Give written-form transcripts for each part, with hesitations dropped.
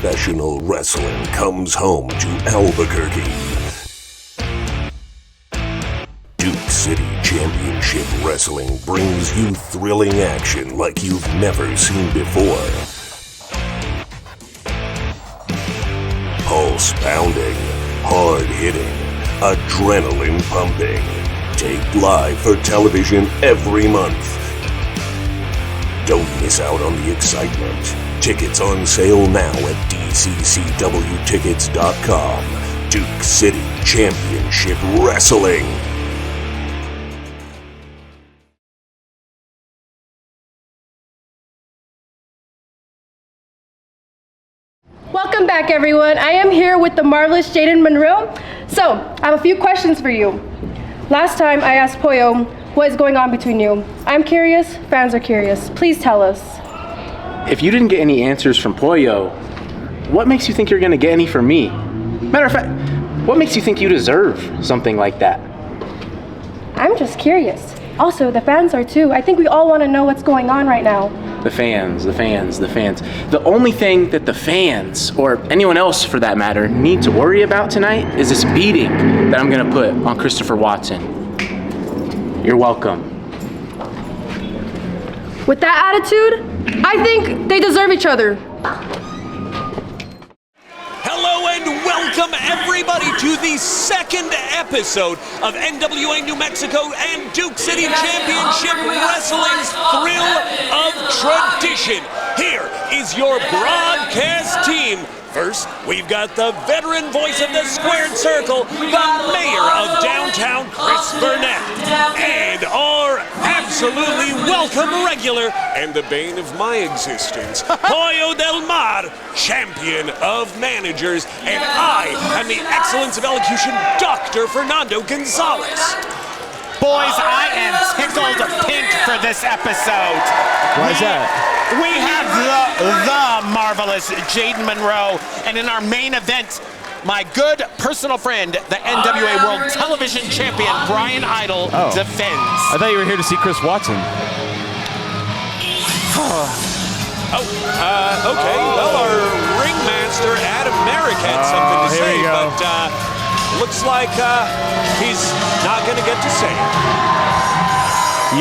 Professional wrestling comes home to Albuquerque. Duke City Championship Wrestling brings you thrilling action like you've never seen before. Pulse pounding, hard hitting, adrenaline pumping. Taped live for television every month. Don't miss out on the excitement. Tickets on sale now at dccwtickets.com. Duke City Championship Wrestling. Welcome back, everyone. I am here with the marvelous Jaden Monroe. So, I have a few questions for you. Last time I asked Pollo what is going on between you. I'm curious, fans are curious. Please tell us. If you didn't get any answers from Pollo, what makes you think you're gonna get any from me? Matter of fact, what makes you think you deserve something like that? I'm just curious. Also, the fans are too. I think we all want to know what's going on right now. The fans. The only thing that the fans, or anyone else for that matter, need to worry about tonight is this beating that I'm gonna put on Christopher Watson. You're welcome. With that attitude, I think they deserve each other. Hello and welcome everybody to the second episode of NWA New Mexico and Duke City Championship Wrestling's Thrill of Tradition. Here is your broadcast team. First, we've got the veteran voice of the Squared Circle, the mayor of downtown, Chris Burnett, and our absolutely welcome regular and the bane of my existence, Pollo Del Mar, champion of managers, and I am the excellence of elocution, Dr. Fernando Gonzalez. Boys, I am tickled pink for this episode. Why is that? We have the marvelous Jaden Monroe, and in our main event, my good personal friend, the NWA World Television Champion, Brian Idol, defends. I thought you were here to see Chris Watson. Okay. Well, our ringmaster, Adam Merrick, had something to say, but looks like he's not going to get to say it.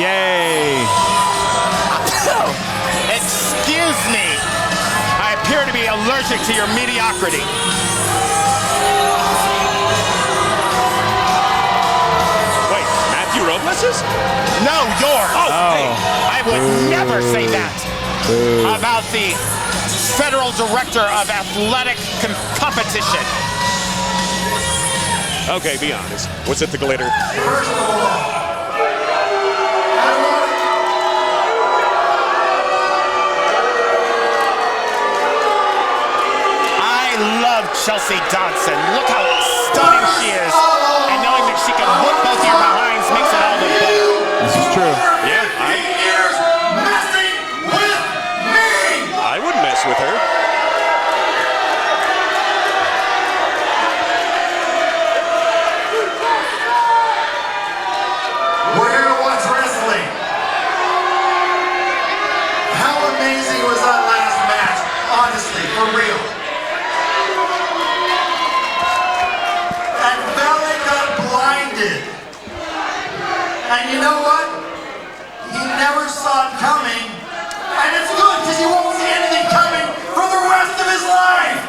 Yay! Excuse me. I appear to be allergic to your mediocrity. Wait, Matthew Robles is? No, yours. Hey. I would never say that about the Federal Director of Athletic Competition. Okay, be honest. Was it the glitter? I love Chelsea Dodson. Look how stunning she is. And knowing that she can whoop both of your behinds makes it all the better. This is true. Yeah, I wouldn't mess with her. We're here to watch wrestling. How amazing was that last match? Honestly, for real. And Valley got blinded. And you know what? He never saw it coming. And it's good because he won't see anything coming for the rest of his life.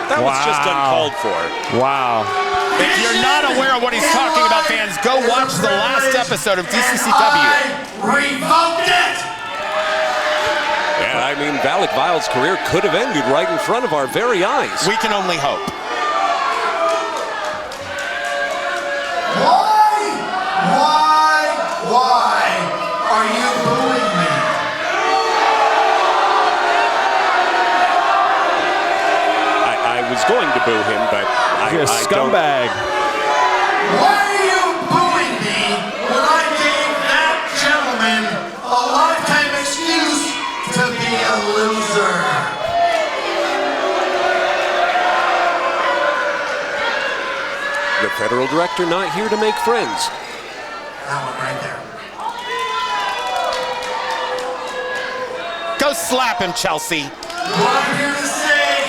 That was just uncalled for. Wow. If you're not aware of what he's talking about, fans, go watch the last episode of DCCW. I revoked it. Yeah, I mean, Valak Vile's career could have ended right in front of our very eyes. We can only hope. Why are you booing me? I was going to boo him, but You're a scumbag. Why are you booing me when I gave that gentleman a lifetime excuse to be a loser? The federal director not here to make friends. That one right there. Go slap him, Chelsea. what I'm here to say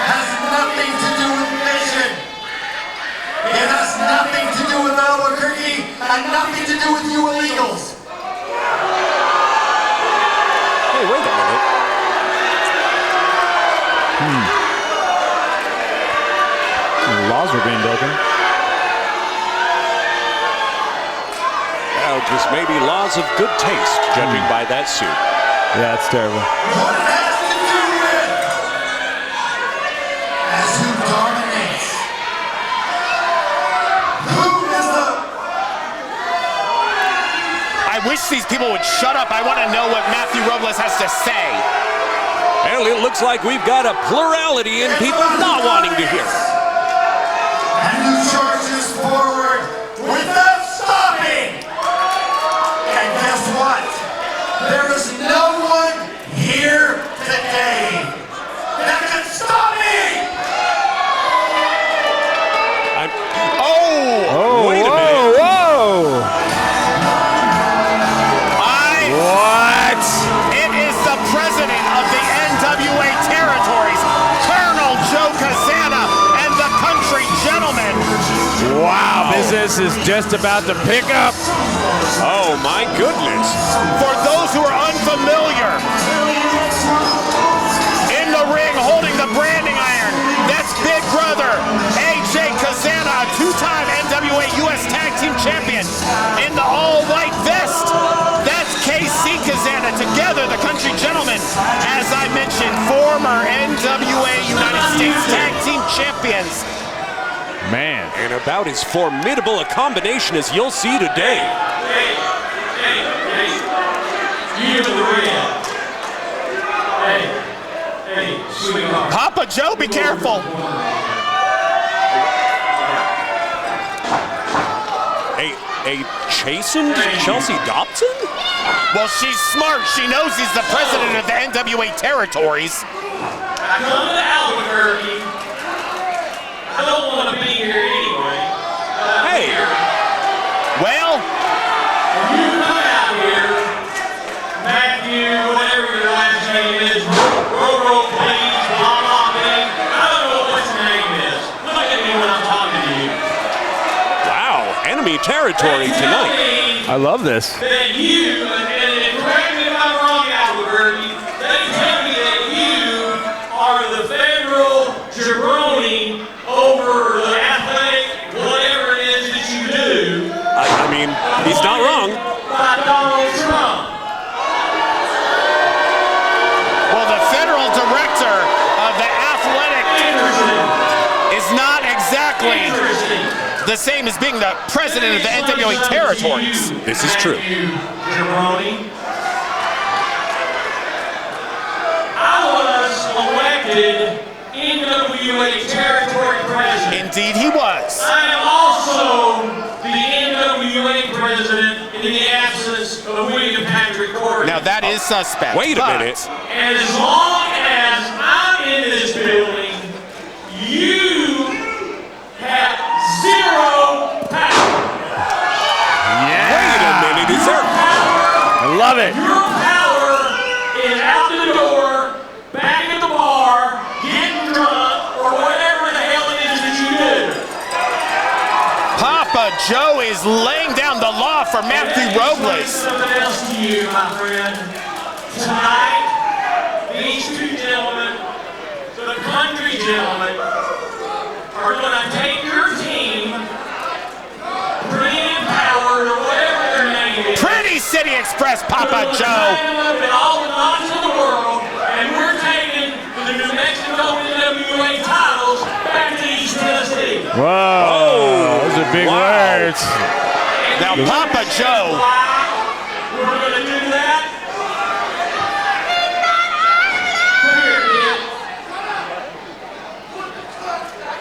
has nothing to do with vision. It has nothing to do with Albuquerque and nothing to do with you illegals. Hey, wait a minute. Laws are being broken. Well, just maybe laws of good taste, judging by that suit. Yeah, it's terrible. What it has to do with is who dominates. Who is the... I wish these people would shut up. I want to know what Matthew Robles has to say. Well, it looks like we've got a plurality in people not wanting to hear. And who charges forward without stopping. And guess what? There is no one here today that can stop me! Wait a minute. Whoa! What? It is the president of the NWA territories, Colonel Joe Kazana, and the country gentleman. Wow, business is just about to pick up. Oh, my goodness. For those who are unfamiliar, in the ring holding the branding iron, that's Big Brother AJ Kazana, a two-time NWA US Tag Team Champion. In the all-white vest, that's KC Kazana. Together, the country gentlemen, as I mentioned, former NWA United States Tag Team Champions. Man. And about as formidable a combination as you'll see today. Papa Joe, be careful. A chastened Chelsea Dobson? Well, she's smart. She knows he's the president of the NWA territories. I come to Albuquerque. I don't want to be here anyway. Hey. Well, You come out here, Matthew, whatever your last name is, Roro, please, blah, blah, blah. I don't know what your name is. Look at me when I'm talking to you. Wow, enemy territory tonight. I love this. That you, and correct me if I'm wrong, Albuquerque, they tell me that you are the federal jabroni over the athletic, whatever it is that you do. I mean, he's not wrong. By Donald Trump. well, the federal director of the athletic Interesting. is not exactly Interesting. the same as being the president of the NWA territories. This is true. Matthew Jabroni. I was elected NWA territory president. Indeed, he was. I am also the NWA president in the absence of William Patrick Corgan. Now that is suspect. Wait a but minute. As long as I'm in this building, you have zero power. Wait a minute, is there? I love it. Your power is out the door, back at the bar, getting drunk, or whatever the hell it is that you do. Papa Joe is laying down the law for Matthew Robles. Something else to you, my friend. Tonight, these two gentlemen, the country gentlemen, are going to take your team, Premium Power, or whatever their name is. Pretty City Express, Papa Joe. Up in all the knots in the world, and we're taking the New Mexico NWA titles back to East Tennessee. Whoa, those are big words. Now, Papa Joe. Why we're going to do that? Come here, kid.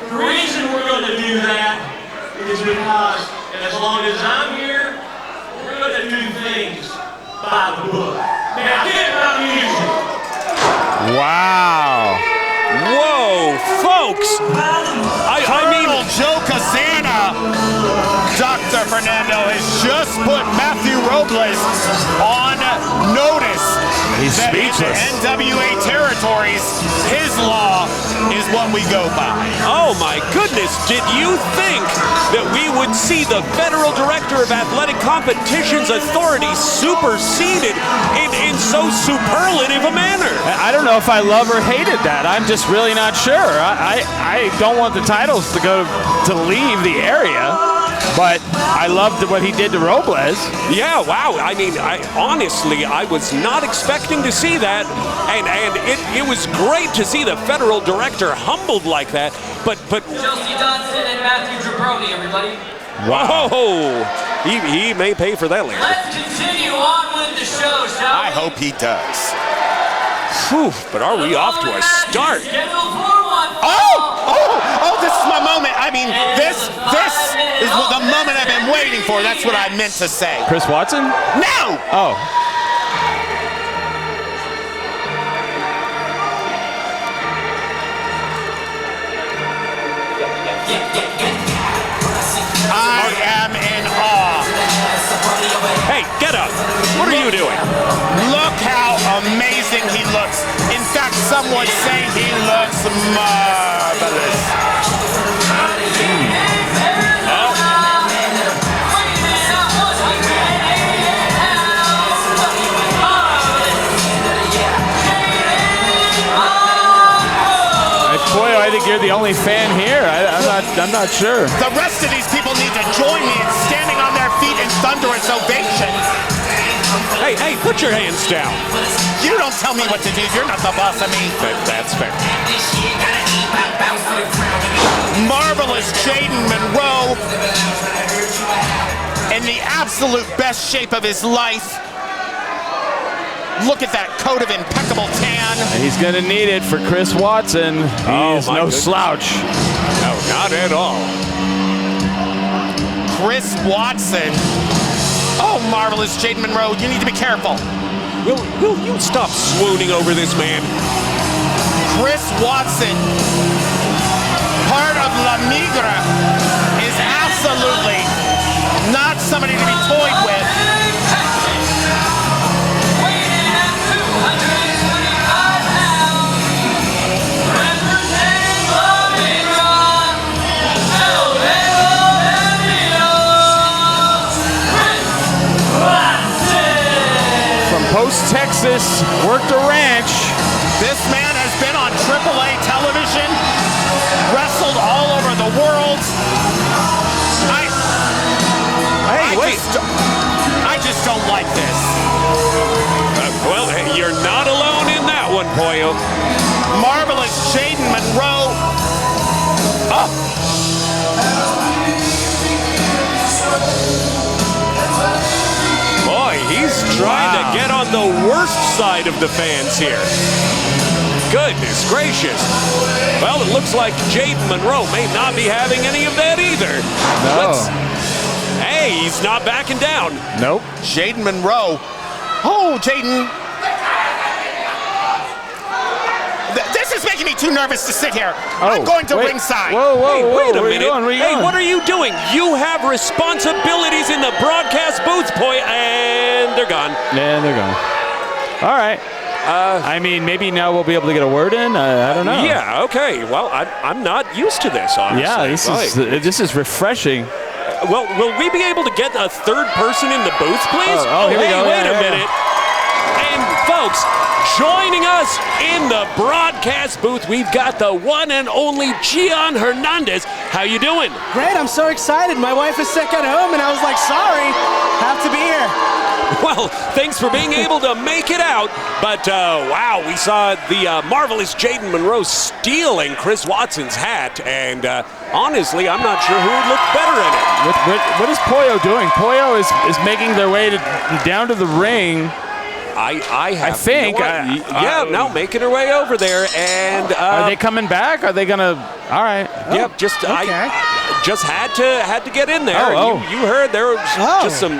The reason we're going to do that is because as long as I'm here, we're going to do things by the book. Now, hit my music. Wow. Whoa, folks! I mean, Colonel Joe Kazana, Dr. Hector Fernando has just put Matthew Robles on notice. He's that speechless. In the NWA territories, his law is what we go by. Oh my goodness, did you think that we would see the Federal Director of Athletic Competitions authority superseded in so superlative a manner? I don't know if I love or hated that. I'm just really not sure. I don't want the titles to leave the area, but I loved what he did to Robles. Yeah, wow. I mean, honestly, I was not expecting to see that, and it was great to see the Federal Director humbled like that, but Chelsea Johnson and Matthew Jabroni, everybody. wow. Oh, he may pay for that later. Let's continue on with the show, shall we? I hope he does. Whew, but are we off to a start? Scheduled for one Oh, this is my moment. I mean, this is the moment I've been waiting for. That's what I meant to say. Chris Watson? No! Oh. I am in awe. Hey, get up. What are you doing? Look how amazing he looks. In fact, some would say he looks marvelous. Boy, I think you're the only fan here. I'm not sure. The rest of these people need to join me in standing on their feet in thunderous ovation. Hey, put your hands down. You don't tell me what to do. You're not the boss of me. That's fair. Marvelous Jaden Monroe in the absolute best shape of his life. Look at that coat of impeccable tan. And he's going to need it for Chris Watson. He's my no goodness. slouch. No, not at all. Chris Watson. Oh, marvelous Jaden Monroe. You need to be careful. Will you stop swooning over this man? Chris Watson, part of La Migra, is absolutely not somebody to be toyed with. Post Texas, worked a ranch. This man has been on AAA television, wrestled all over the world. I just don't like this. Well, hey, you're not alone in that one, Pollo. Marvelous Jaden Monroe. Boy, he's trying to get on the worst side of the fans here. Goodness gracious. Well, it looks like Jaden Monroe may not be having any of that either. No. Hey, he's not backing down. Nope. Jaden Monroe. Oh, Jaden. This is making me too nervous to sit here. I'm going to ringside. Whoa, Hey, wait a where minute. You going? Where you Hey, going? what are you doing? You have responsibilities in the broadcast booth, boy, and they're gone. Yeah, they're gone. All right. I mean, maybe now we'll be able to get a word in. I don't know. Yeah, okay. Well, I'm not used to this, honestly. Yeah, this is refreshing. Well, will we be able to get a third person in the booth, please? Here we hey, go. wait Yeah, a minute. And folks, joining us in the broadcast booth, we've got the one and only Gian Hernandez. How you doing? Great, I'm so excited. My wife is sick at home, and I was like, sorry, have to be here. Well, thanks for being able to make it out. But, wow, we saw the marvelous Jaden Monroe stealing Chris Watson's hat. And honestly, I'm not sure who would look better in it. What is Pollo doing? Pollo is making their way down to the ring. I think. No, making her way over there. And are they coming back? Are they going to? All right. Yep, just okay. just had to get in there. Oh, and you heard there was just some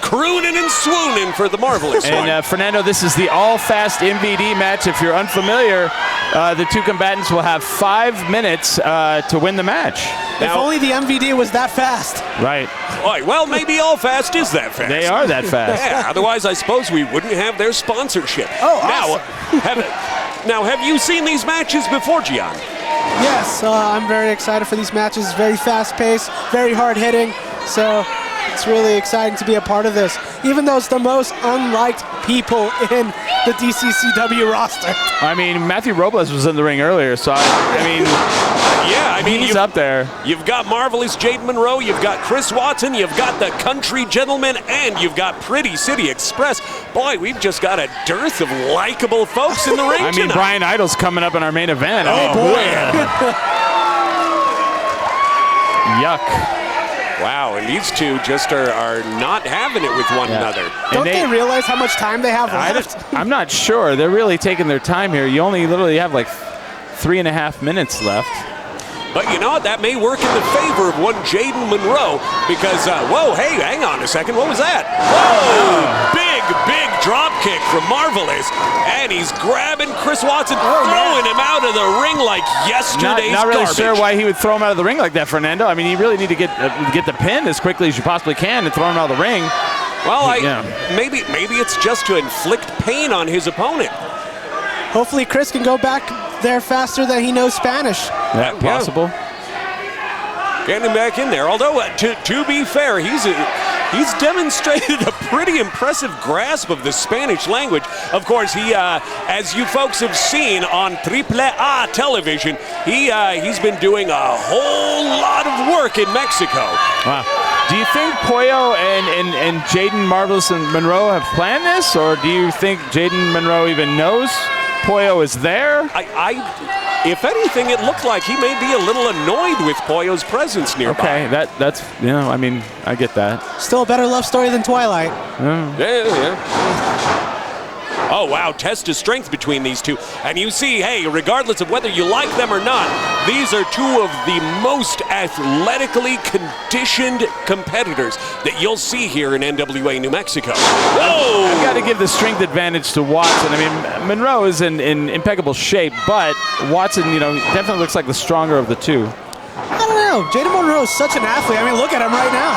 crooning and swooning for the Marvelous. And Fernando, this is the all-fast MVD match. If you're unfamiliar, the two combatants will have 5 minutes to win the match. If only the MVD was that fast. Right. All right. Well, maybe all fast is that fast. They are that fast. Yeah. Otherwise, I suppose we wouldn't have their sponsorship. Oh, awesome. Now, have you seen these matches before, Gian? Yes, I'm very excited for these matches. Very fast-paced, very hard-hitting. So it's really exciting to be a part of this, even though it's the most unliked people in the DCCW roster. I mean, Matthew Robles was in the ring earlier, so I mean, he's up there. You've got Marvelous Jaden Monroe, you've got Chris Watson, you've got the Country Gentleman, and you've got Pretty City Express. Boy, we've just got a dearth of likable folks in the ring I mean, tonight. Brian Idol's coming up in our main event. Yuck. Wow, and these two just are not having it with one another. Don't they realize how much time they have left? I'm not sure. They're really taking their time here. You only literally have like 3.5 minutes left. But you know what? That may work in the favor of one Jaden Monroe because, whoa, hey, hang on a second. What was that? Whoa! Big drop kick from Marvelous. And he's grabbing Chris Watson, throwing him out of the ring like yesterday's Not really garbage. sure why he would throw him out of the ring like that, Fernando. I mean, you really need to get the pin as quickly as you possibly can and throw him out of the ring. Well, maybe it's just to inflict pain on his opponent. Hopefully Chris can go back there faster than he knows Spanish. That possible. Getting him back in there. Although, to be fair, he's demonstrated a pretty impressive grasp of the Spanish language. Of course, he, as you folks have seen on AAA television, he's been doing a whole lot of work in Mexico. Wow. Do you think Pollo and Jaden Marvelous and Monroe have planned this, or do you think Jaden Monroe even knows Pollo is there? If anything, it looked like he may be a little annoyed with Pollo's presence nearby. Okay, that's I mean, I get that. Still a better love story than Twilight. Yeah. Oh, wow, test of strength between these two. And you see, hey, regardless of whether you like them or not, these are two of the most athletically conditioned competitors that you'll see here in NWA New Mexico. Whoa! I've got to give the strength advantage to Watson. I mean, Monroe is in impeccable shape, but Watson, definitely looks like the stronger of the two. I don't know. Jaden Monroe is such an athlete. I mean, look at him right now.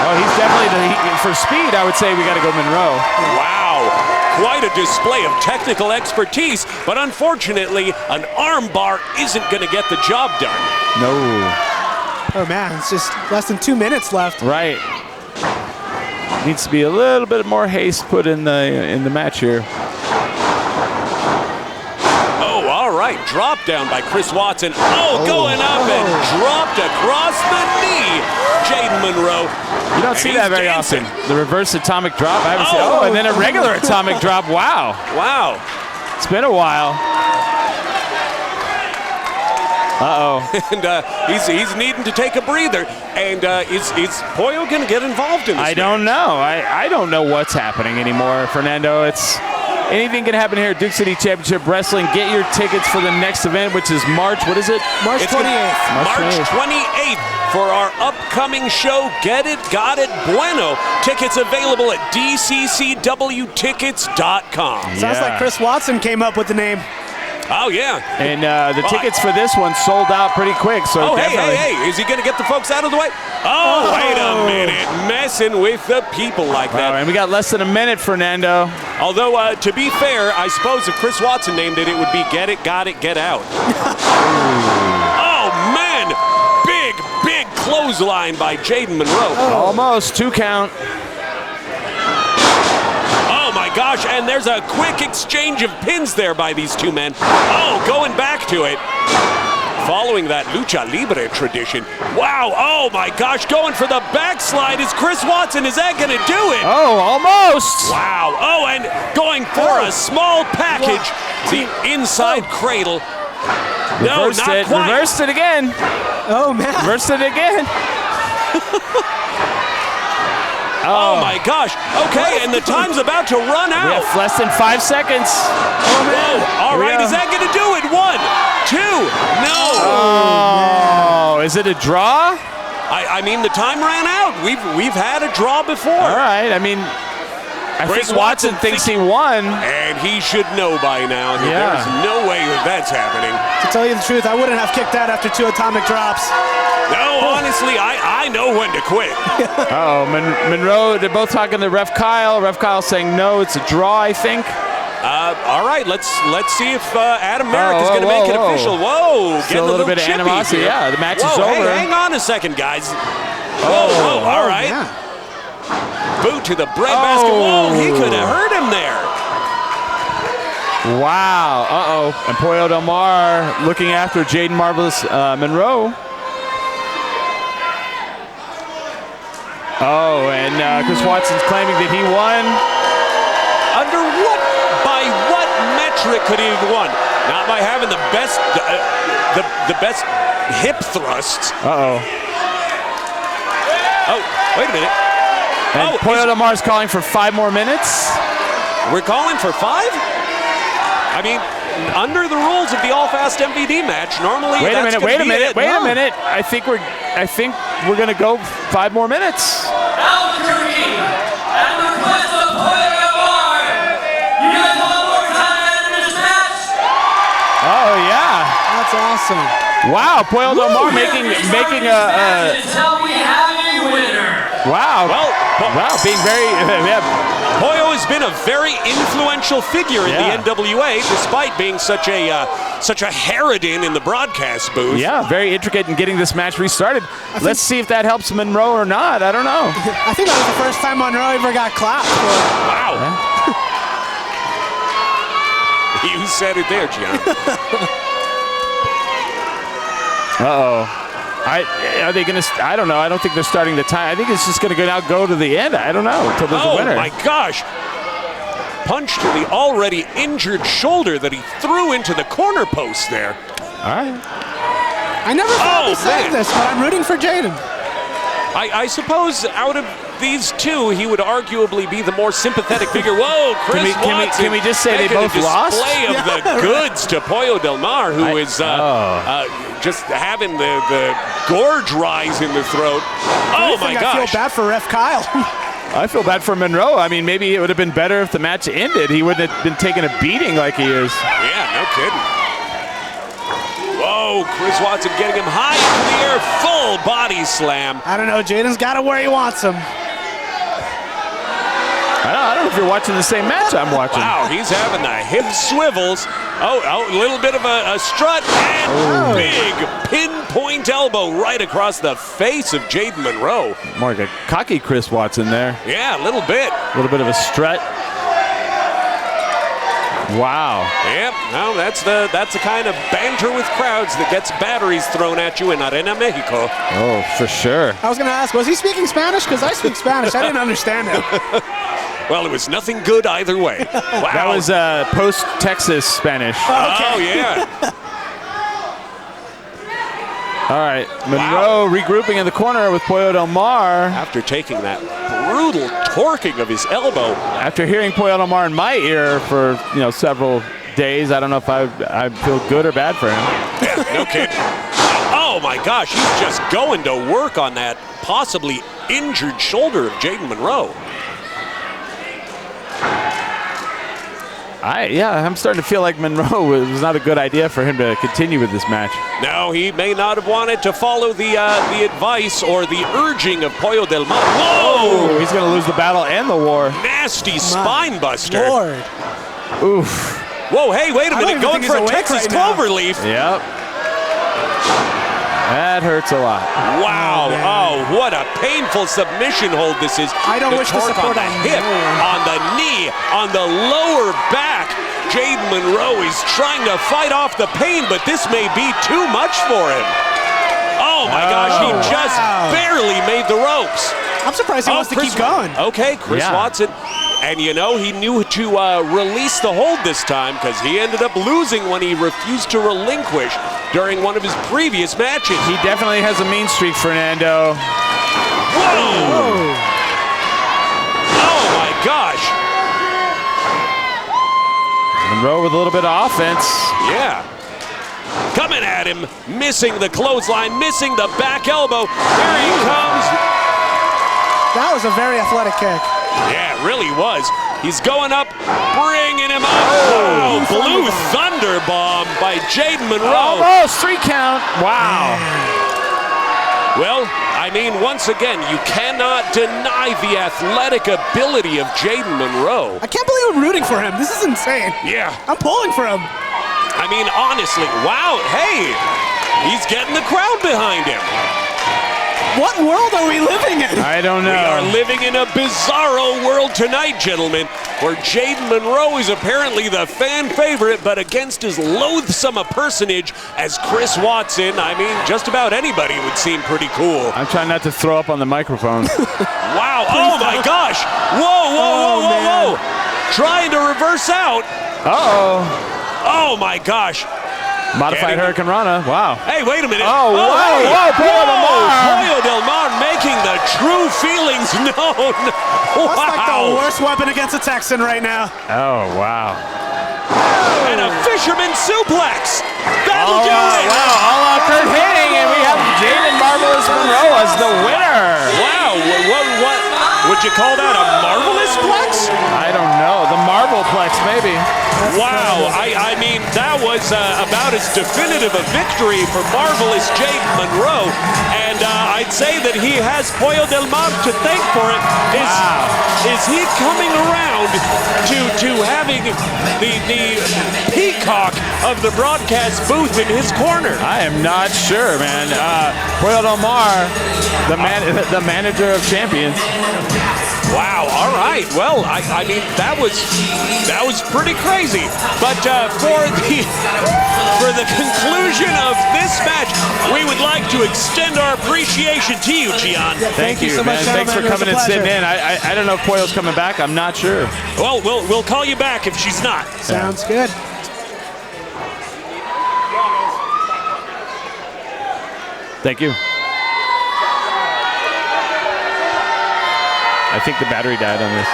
Oh, he's definitely, for speed, I would say we got to go Monroe. Wow. Quite a display of technical expertise, but unfortunately, an arm bar isn't going to get the job done. No. Oh, man, it's just less than 2 minutes left. Right. Needs to be a little bit more haste put in the match here. Oh, all right. Drop down by Chris Watson. Going up and dropped across the knee. Jaden Monroe. You don't see that very often. The reverse atomic drop. I haven't seen. And then a regular atomic drop. Wow. Wow. It's been a while. And he's needing to take a breather. And is Pollo going to get involved in this? I don't know. I don't know what's happening anymore, Fernando. Anything can happen here at Duke City Championship Wrestling. Get your tickets for the next event, which is March. What is it? March 28th. March 28th for our upcoming show, Get It, Got It, Bueno. Tickets available at dccwtickets.com. Sounds like Chris Watson came up with the name. Oh, yeah. And the tickets for this one sold out pretty quick. So hey, is he going to get the folks out of the way? Oh, wait a minute. Messing with the people like that. And we got less than a minute, Fernando. Although, to be fair, I suppose if Chris Watson named it, it would be Get It, Got It, Get Out. Oh, man. Big clothesline by Jaden Monroe. Almost 2 count. Oh my gosh, and there's a quick exchange of pins there by these two men. Oh, going back to it. Following that Lucha Libre tradition. Wow, oh my gosh, going for the backslide is Chris Watson. Is that gonna do it? Oh, almost. Wow, oh, and going for a small package. The inside cradle. Reversed no, not it. quite. Reversed it again. Oh, man. Reversed it again. Oh my gosh. Okay, and the time's about to run We out. have less than 5 seconds. Whoa. All right, is that going to do it? 1, 2, no. Oh, is it a draw? I mean, the time ran out. We've had a draw before. All right. I mean, I Chris think Watson thinks he won. And he should know by now that Yeah. there's no way that that's happening. To tell you the truth, I wouldn't have kicked out after 2 atomic drops. No, honestly, I know when to quit. Uh-oh, Monroe, they're both talking to Ref Kyle. Ref Kyle saying no, it's a draw, I think. All right, let's see if Adam Merrick is going to make it official. Whoa, Still getting a little bit of chippy animosity. here. Yeah, the match Whoa, is over. Hang on a second, guys. Whoa, all right. Yeah. Boot to the breadbasket. Whoa, he could have hurt him there. Wow. Uh-oh. And Pollo Del Mar looking after Jaden Marvelous Monroe. Oh, and Chris Watson's claiming that he won. By what metric could he have won? Not by having the best, the best hip thrusts. Uh-oh. Oh, wait a minute. And Pollo Del Mar's calling for 5 more minutes. We're calling for 5? I mean, under the rules of the All-Fast MVD match, normally Wait a that's minute, gonna wait a be minute, it. wait a No. minute. I think we're gonna go 5 more minutes. Albuquerque, at the request of Pollo Del Mar, you guys want more time in this match? Oh yeah. That's awesome. Wow, Pollo Del Mar making a Until we have a winner. wow. Well, Wow, being very yeah. Pollo has been a very influential figure in Yeah. the NWA, despite being such a harridan in the broadcast booth. Yeah, very intricate in getting this match restarted. Let's see if that helps Monroe or not. I don't know. I think that was the first time Monroe ever got clapped for it. Wow. You said it there, Gian. Uh-oh. Are they going to? I don't know. I don't think they're starting the time. I think it's just going to go to the end. I don't know until there's a winner. Oh my gosh. Punch to the already injured shoulder that he threw into the corner post there. All right. I never thought to say man. this, but I'm rooting for Jaden. I suppose out of these two, he would arguably be the more sympathetic figure. Whoa, Chris Watson. Can we just say they making both lost? a display of the goods to Pollo Del Mar, who is just having the gorge rise in the throat. Oh my I gosh. feel bad for Ref Kyle. I feel bad for Monroe. I mean, maybe it would have been better if the match ended. He wouldn't have been taking a beating like he is. Yeah, no kidding. Whoa, Chris Watson getting him high into the air, full body slam. I don't know. Jaden's got it where he wants him. I don't know if you're watching the same match I'm watching. Wow, he's having the hip swivels. Oh, a little bit of a strut and big pinpoint elbow right across the face of Jaden Monroe. More like a cocky Chris Watson there. Yeah, a little bit. A little bit of a strut. Wow. Yep, well, that's the kind of banter with crowds that gets batteries thrown at you in Arena Mexico. Oh, for sure. I was going to ask, was he speaking Spanish? Because I speak Spanish. I didn't understand it. Well, it was nothing good either way. Wow. That was post-Texas Spanish. Oh, yeah. All right, Monroe regrouping in the corner with Pollo Del Mar. After taking that brutal torquing of his elbow. After hearing Pollo Del Mar in my ear for several days, I don't know if I feel good or bad for him. Yeah, no kidding. Oh my gosh, he's just going to work on that possibly injured shoulder of Jaden Monroe. I'm starting to feel like Monroe was not a good idea for him to continue with this match. No, he may not have wanted to follow the advice or the urging of Pollo Del Mar. Whoa! Ooh, he's going to lose the battle and the war. Nasty spine buster. Lord. Oof. Whoa, hey, wait a I don't minute. even Going think for a he's awake Texas right now. cloverleaf. Yep. That hurts a lot. Wow. Oh, what a painful submission hold this is. I don't The wish to torque support on the that hip, man. on the knee, on the lower back. Jaden Monroe is trying to fight off the pain, but this may be too much for him. Oh my gosh, he just barely made the ropes. I'm surprised he wants to keep going. Okay, Chris Watson. And he knew to release the hold this time because he ended up losing when he refused to relinquish during one of his previous matches. He definitely has a mean streak, Fernando. Whoa! gosh. Monroe with a little bit of offense. Yeah. Coming at him, missing the clothesline, missing the back elbow. Here he comes. That was a very athletic kick. Yeah, it really was. He's going up, bringing him up. Oh, Blue Thunder Bomb by Jaden Monroe. Almost 3 count. Wow. Well, I mean, once again, you cannot deny the athletic ability of Jaden Monroe. I can't believe I'm rooting for him. This is insane. Yeah. I'm pulling for him. I mean, honestly, wow, hey, he's getting the crowd behind him. What world are we living in? I don't know. We are living in a bizarro world tonight, gentlemen, where Jaden Monroe is apparently the fan favorite, but against as loathsome a personage as Chris Watson, I mean, just about anybody would seem pretty cool. I'm trying not to throw up on the microphone. Wow, oh my gosh. Whoa. Trying to reverse out. Uh-oh. Oh my gosh. Modified Hurricane Rana. Wow. Hey, wait a minute. Oh, whoa, Pollo Del Mar. Pollo Del Mar making the true feelings known. That's like the worst weapon against a Texan right now. Oh, wow. And a fisherman suplex. That'll do it. Wow, all out Kurt hitting, and we have Jaden Marvelous Monroe as the winner. Wow, what would you call that, a marvelous plex? I don't know, the Marvelplex maybe. Wow, I mean, that was about as definitive a victory for marvelous Jaden Monroe, and I'd say that he has Pollo Del Mar to thank for it. Is he coming around to having the peacock of the broadcast booth in his corner? I am not sure, man. Pollo Del Mar, the manager of champions. Wow, all right. Well, I mean, that was pretty crazy. But for the conclusion of this match, we would like to extend our appreciation to you, Gian. Thank you, so man. much, Thanks for coming and sitting in. I don't know if Pollo's coming back. I'm not sure. Well, we'll call you back if she's not. Sounds good. Thank you. I think the battery died on this.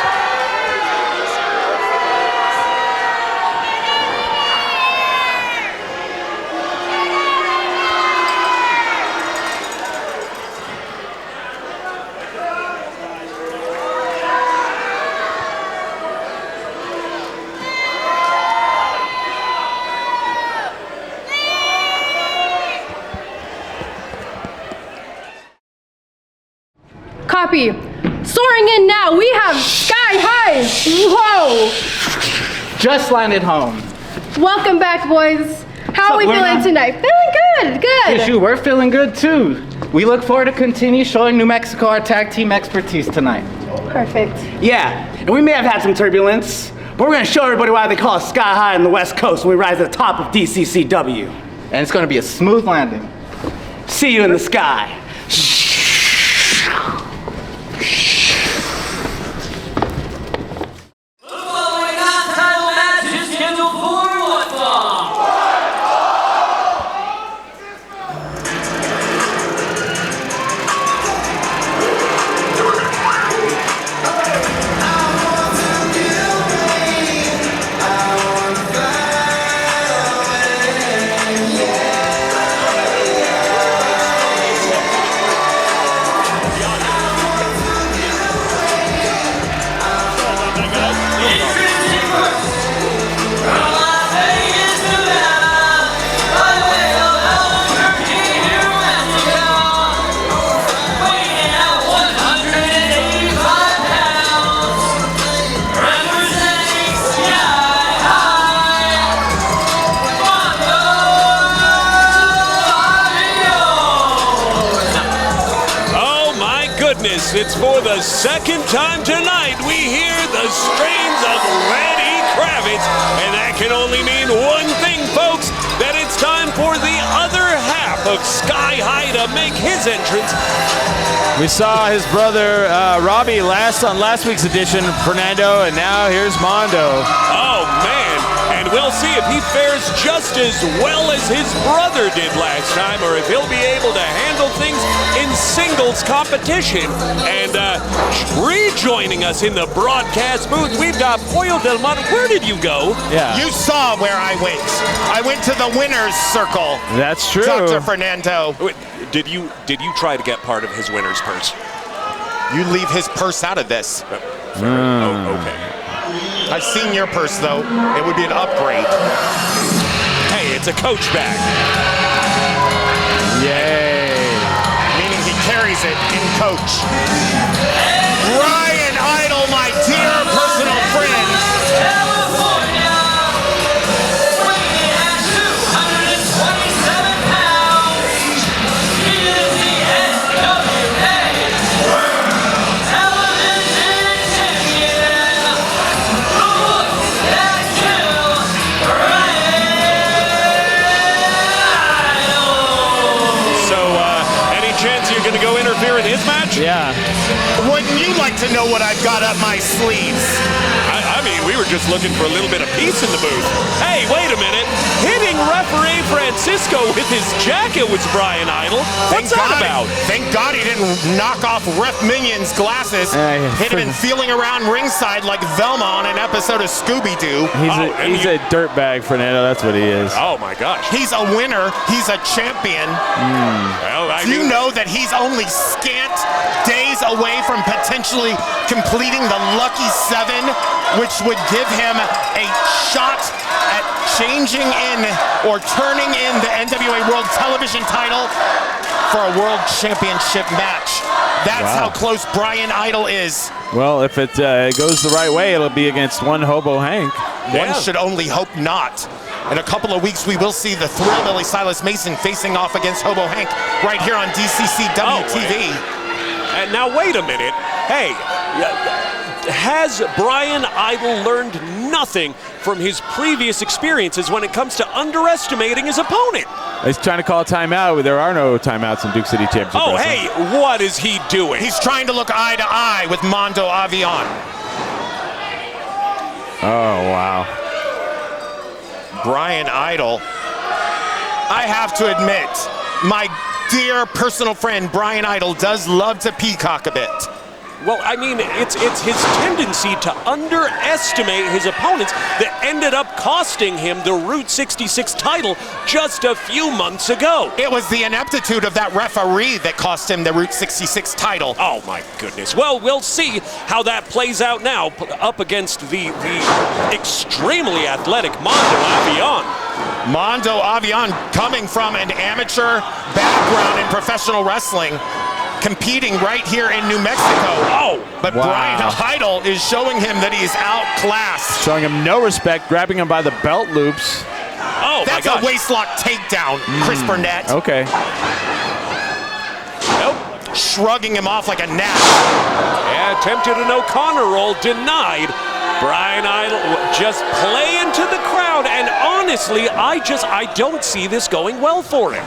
Copy. Soaring in now, we have Sky High. Whoa. Just landed home. Welcome back, boys. How are we feeling tonight? Feeling good, good. Shoot, we're feeling good too. We look forward to continue showing New Mexico our tag team expertise tonight. Perfect. Yeah, and we may have had some turbulence, but we're gonna show everybody why they call us Sky High on the West Coast when we rise to the top of DCCW. And it's gonna be a smooth landing. See you in the sky. It's for the second time tonight we hear the strains of Lenny Kravitz, and that can only mean one thing, folks, that it's time for the other half of Sky High to make his entrance. We saw his brother Robbie on last week's edition, Fernando, and now here's Mondo. Oh man, and we'll see if he fares just as well as his brother did last time, or if he'll be able to handle things in singles competition. And rejoining us in the broadcast booth, we've got Pollo Del Mar. Where did you go? Yeah. You saw where I went. I went to the winner's circle. That's true. Dr. Fernando. Did you try to get part of his winner's purse? You leave his purse out of this. Oh, okay. I've seen your purse, though. It would be an upgrade. Hey, it's a coach bag. Yay. Meaning he carries it in coach. Brian Idol, my dear personal friend. California, weighing at 227 pounds. He is the NWA World Television Champion. Look at you, So, any chance you're going to go interfere in his match? Yeah. Wouldn't you like to know what I've got up my sleeves? I mean, we were just looking for a little bit of peace in the booth. Hey, wait a minute. Hitting referee Francisco with his jacket was Brian Idol. What's that about? Thank God he didn't knock off Ref Minion's glasses. He'd have been feeling around ringside like Velma on an episode of Scooby-Doo. He's a dirtbag, Fernando. That's what he is. Oh, my gosh. He's a winner. He's a champion. Well, Do you know that he's only scant days away from potentially completing the Lucky 7, which would give him a shot at changing in or turning in the NWA World Television title for a World Championship match. That's how close Brian Idol is. Well, if it goes the right way, it'll be against one Hobo Hank. One should only hope not. In a couple of weeks, we will see the Thrillbilly Silas Mason facing off against Hobo Hank right here on DCCW TV. And now, wait a minute. Hey, has Brian Idol learned nothing from his previous experiences when it comes to underestimating his opponent? He's trying to call a timeout. There are no timeouts in Duke City Championship Oh, Wrestling. hey, what is he doing? He's trying to look eye to eye with Mondo Avion. Oh, wow. Brian Idol. I have to admit, my dear personal friend Brian Idol does love to peacock a bit. Well, I mean, it's his tendency to underestimate his opponents that ended up costing him the Route 66 title just a few months ago. It was the ineptitude of that referee that cost him the Route 66 title. Oh, my goodness. Well, we'll see how that plays out now up against the extremely athletic Mondo Avion. Mondo Avion coming from an amateur background in professional wrestling, competing right here in New Mexico. Oh, but Brian Idol is showing him that he's outclassed. Showing him no respect, grabbing him by the belt loops. Oh, that's a waistlock takedown, Chris Burnett. Okay. Nope. Shrugging him off like a gnat. Yeah, attempted an O'Connor roll, denied. Brian Idol just playing to the crowd, and honestly, I don't see this going well for him.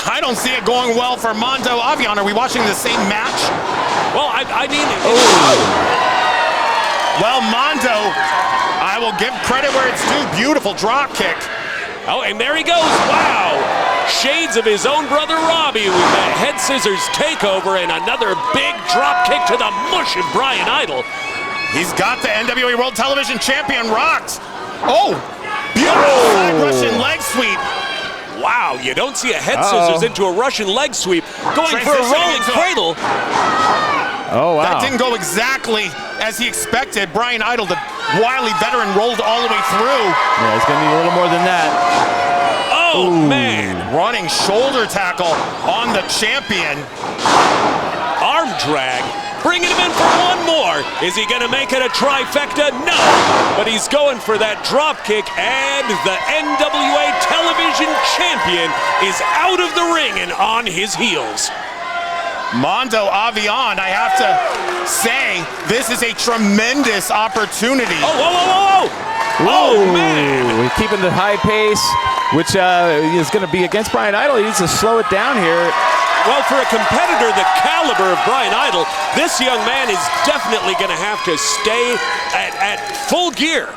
I don't see it going well for Mondo Avion. Are we watching the same match? Well, I mean... Well, Mondo, I will give credit where it's due. Beautiful drop kick. Oh, and there he goes. Wow. Shades of his own brother Robbie with that head scissors takeover and another big drop kick to the mush of Brian Idol. He's got the NWA World Television Champion rocked. Oh, beautiful side Russian leg sweep. Wow, you don't see a head scissors into a Russian leg sweep. Going for a rolling cradle. Oh, wow. That didn't go exactly as he expected. Brian Idol, the wily veteran, rolled all the way through. Yeah, he's going to need a little more than that. Oh, man. Running shoulder tackle on the champion. Arm drag. Bringing him in for one more. Is he going to make it a trifecta? No. But he's going for that drop kick, and the NWA Television Champion is out of the ring and on his heels. Mondo Avion, I have to say, this is a tremendous opportunity. Oh, whoa, whoa, whoa, whoa. Oh, man. We're keeping the high pace, which is going to be against Brian Idol. He needs to slow it down here. Well, for a competitor the caliber of Brian Idol, this young man is definitely going to have to stay at full gear.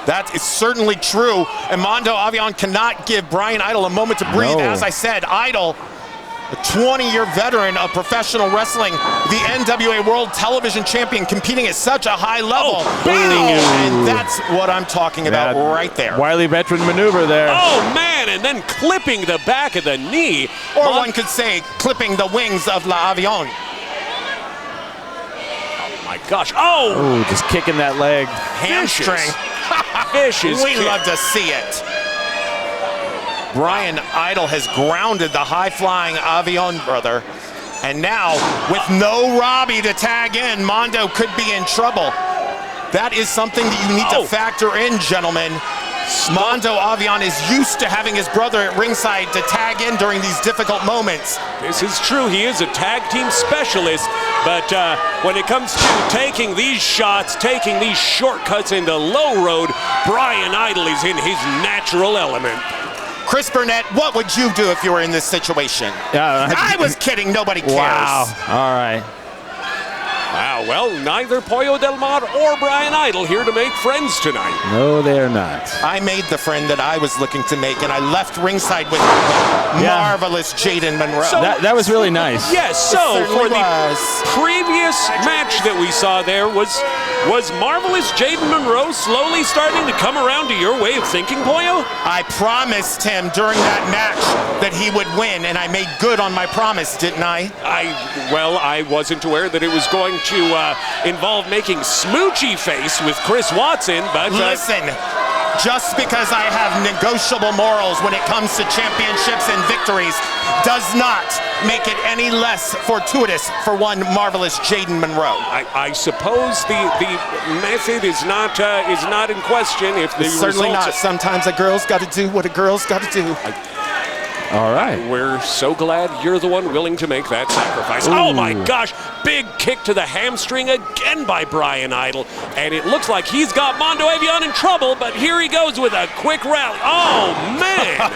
That is certainly true. And Mando Avion cannot give Brian Idol a moment to breathe. No. As I said, Idol, a 20-year veteran of professional wrestling, the NWA World Television Champion, competing at such a high level. And that's what I'm talking about right there. Wily veteran maneuver there. Oh, man, and then clipping the back of the knee. Or one could say, clipping the wings of La Avion. Oh, my gosh. Oh! Ooh, just kicking that leg. Hamstring. Vicious We kick. love to see it. Brian Idol has grounded the high-flying Avion brother. And now, with no Robbie to tag in, Mando could be in trouble. That is something that you need to factor in, gentlemen. Mando Avion is used to having his brother at ringside to tag in during these difficult moments. This is true. He is a tag team specialist, but when it comes to taking these shots, taking these shortcuts into low road, Brian Idol is in his natural element. Chris Burnett, what would you do if you were in this situation? I was kidding. Nobody cares. Wow. All right. Wow, well, neither Pollo Del Mar or Brian Idol here to make friends tonight. No, they are not. I made the friend that I was looking to make, and I left ringside with marvelous Jaden Monroe. So- That was really nice. Yes, so for the previous match that we saw there was marvelous Jaden Monroe slowly starting to come around to your way of thinking, Pollo? I promised him during that match that he would win, and I made good on my promise, didn't I? I wasn't aware that it was going to involve making smoochy face with Chris Watson, but... Listen, just because I have negotiable morals when it comes to championships and victories does not make it any less fortuitous for one marvelous Jaden Monroe. I suppose the method is not in question if the Certainly results... not. Sometimes a girl's got to do what a girl's got to do. All right. We're so glad you're the one willing to make that sacrifice. Ooh. Oh my gosh, big kick to the hamstring again by Brian Idol. And it looks like he's got Mando Avion in trouble, but here he goes with a quick rally. Oh man!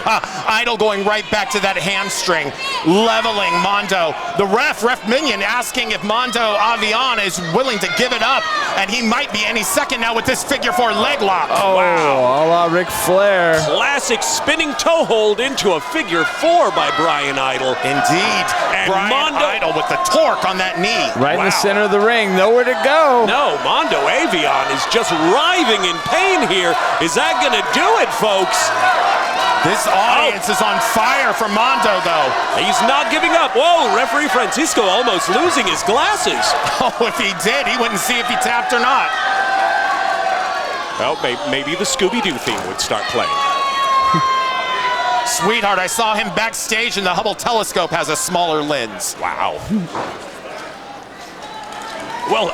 Idol going right back to that hamstring, leveling Mando. The ref Minion, asking if Mando Avion is willing to give it up, and he might be any second now with this figure 4 leg lock. Oh, wow. A la Ric Flair. Classic spinning toe hold into a figure 4 by Brian Idol. Indeed. And Brian Idol with the torque on that knee. Right in the center of the ring, nowhere to go. No, Mando Avion is just writhing in pain here. Is that going to do it, folks? This audience is on fire for Mando, though. He's not giving up. Whoa, referee Francisco almost losing his glasses. Oh, if he did, he wouldn't see if he tapped or not. Well, maybe the Scooby-Doo theme would start playing. Sweetheart, I saw him backstage, and the Hubble telescope has a smaller lens. Wow. Well,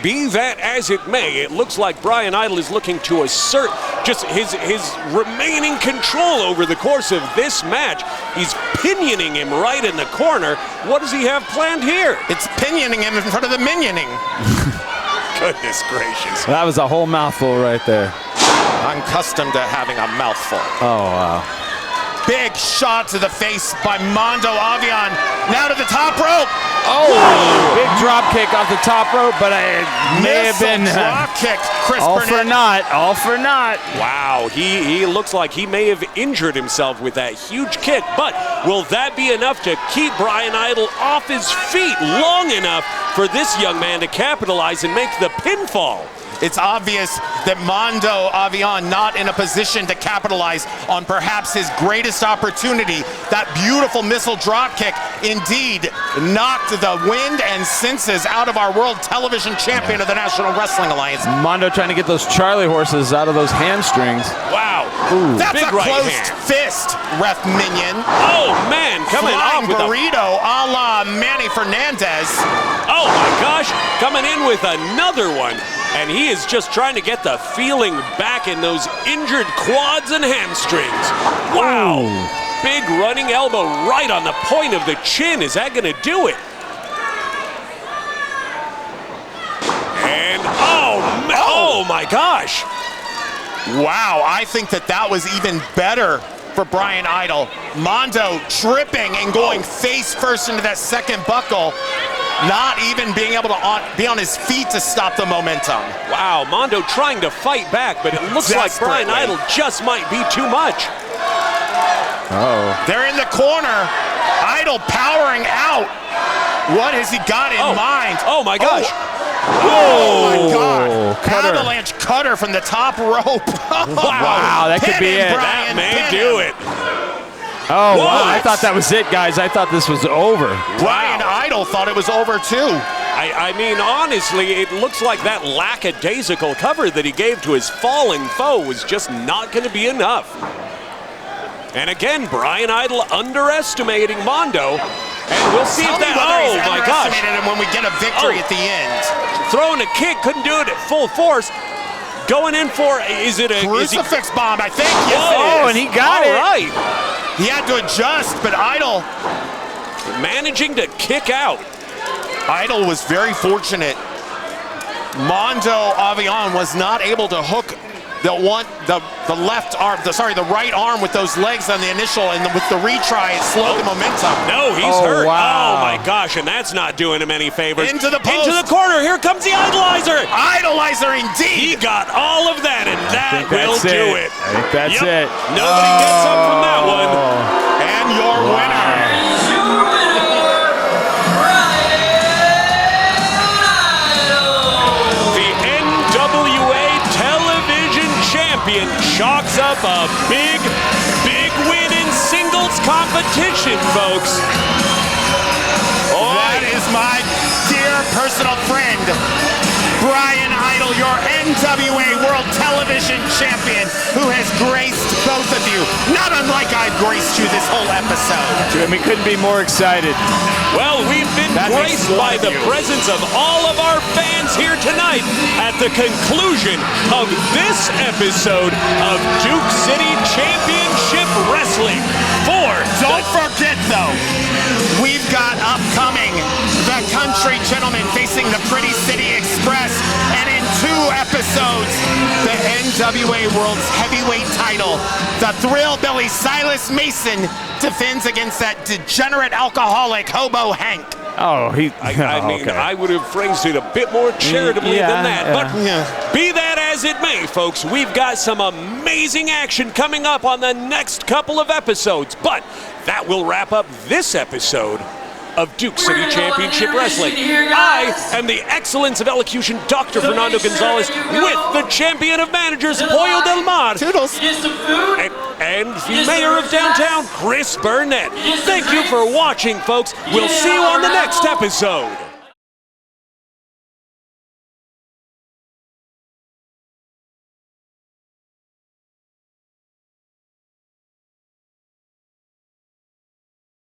be that as it may, it looks like Brian Idol is looking to assert just his remaining control over the course of this match. He's pinioning him right in the corner. What does he have planned here? It's pinioning him in front of the minioning. Goodness gracious. That was a whole mouthful right there. I'm accustomed to having a mouthful. Oh, wow. Big shot to the face by Mando Avion. Now to the top rope. Oh, big drop kick off the top rope, but it may have been drop kick. Chris all Burnett. for naught. All for naught. Wow, he looks like he may have injured himself with that huge kick, but will that be enough to keep Brian Idol off his feet long enough for this young man to capitalize and make the pinfall? It's obvious that Mando Avion not in a position to capitalize on perhaps his greatest opportunity. That beautiful missile drop kick indeed knocked the wind and senses out of our world television champion of the National Wrestling Alliance. Mondo trying to get those Charlie horses out of those hamstrings. Wow. Ooh. That's Big a right closed hand. fist, Ref Minion. Oh man, coming Flying off with burrito a la Manny Fernandez. Oh my gosh, coming in with another one. And he is just trying to get the feeling back in those injured quads and hamstrings. Wow. Ooh. Big running elbow right on the point of the chin. Is that going to do it? And oh my gosh. Wow, I think that was even better for Brian Idol. Mando tripping and going face first into that second buckle. not even being able to be on his feet to stop the momentum. Wow, Mondo trying to fight back, but it looks like Brian Idol just might be too much. Oh. They're in the corner. Idol powering out. What has he got in mind? Oh my gosh. Oh my God. Cutter. Avalanche cutter from the top rope. Wow, that could be it. That may do it. Oh, wow. I thought that was it, guys. I thought this was over. Brian Idol thought it was over too. I mean, honestly, it looks like that lackadaisical cover that he gave to his falling foe was just not going to be enough. And again, Brian Idol underestimating Mondo. And we'll see if that, oh my gosh. Underestimated him when we get a victory at the end. Throwing a kick, couldn't do it at full force. Going in for, is it a crucifix bomb, I think. Yes, it is. Oh, and he got it. All right. He had to adjust, but Idol managing to kick out. Idol was very fortunate. Mondo Avion was not able to hook the left arm, the right arm with those legs on the initial, and with the retry, it slowed the momentum. No, he's hurt. Wow. Oh my gosh, and that's not doing him any favors. Into the post. Into the corner. Here comes the Idolizer. Idolizer indeed. He got all of that, and that will do it. I think that's it. Nobody gets up from that one. And your winner. Chalks up a big win in singles competition, folks. That is my dear personal friend, Brian Idol, your NWA World Television Champion, who has graced both of you, not unlike I've graced you this whole episode. We couldn't be more excited. Well, we've been graced by the presence of all of our fans here tonight at the conclusion of this episode of Duke City Championship Wrestling. Don't forget, though, we've got upcoming the Country Gentlemen facing the Pretty City Express, and in 2 episodes, the NWA World's Heavyweight title. The Thrillbilly Silas Mason defends against that degenerate alcoholic Hobo Hank. Oh, I mean, I would have phrased it a bit more charitably than that. But be that as it may, folks, we've got some amazing action coming up on the next couple of episodes. But that will wrap up this episode of Duke City Championship Wrestling. I am the excellence of elocution, Dr. Fernando Gonzalez, with the champion of managers, Pollo Del Mar. Toodles. And the mayor of downtown, Chris Burnett. Thank you for watching, folks. We'll see you on the next episode.